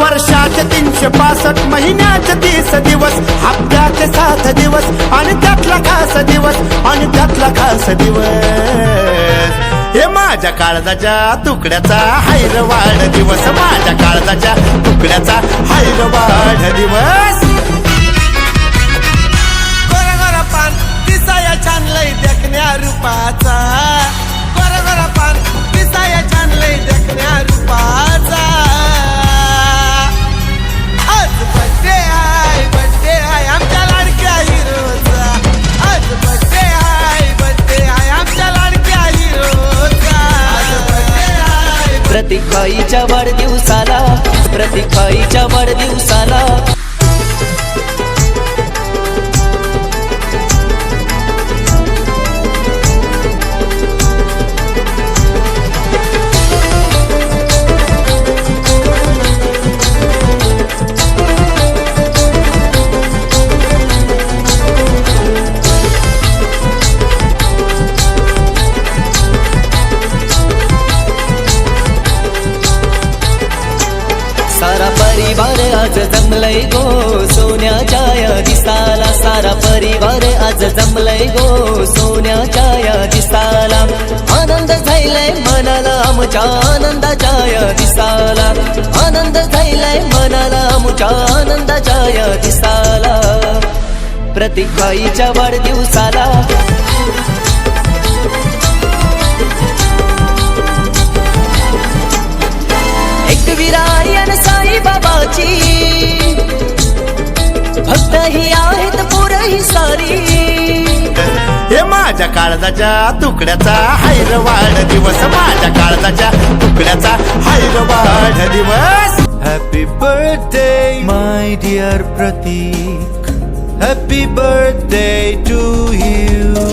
वर्षाचे 365 महिन्याचे 30 दिवस हप्त्याचे 7 दिवस आणि त्यातला खास दिवस हे माझ्या काळजाच्या तुकड्याचा हैरवाड दिवस माझ्या काळजाच्या तुकड्याचा हैरवाड दिवस गोरा गोरा पान दिसाया छान लय देखण्या रूपाचा गोरा गोरा पान दिसाया छान लय देखण्या रूपाचा आज बर्थडे आहे आमच्या लाडक्या हिरोचा आज बर्थडे आहे आमच्या लाडक्या हिरोचा प्रतीकाईच्या वाढदिवसाला सारा परिवार आज जमलय गो सोन्याच्या या दिसाला सारा परिवार आज जमलय गो सोन्याच्या या दिसाला आनंद झालाय मनाला आमच्या आनंदाच्या या दिसाला आनंद झालाय मनाला आमच्या आनंदाच्या या दिसाला प्रतीकाईच्या वाढदिवसाला विरायण साई बाबाची भक्त ही आहेत पुरही सारी हे माझ्या काळजाच्या तुकड्याचा हैरवाड दिवस माझ्या काळजाच्या तुकड्याचा हैरवाड दिवस Happy birthday my dear Pratik, happy birthday to you.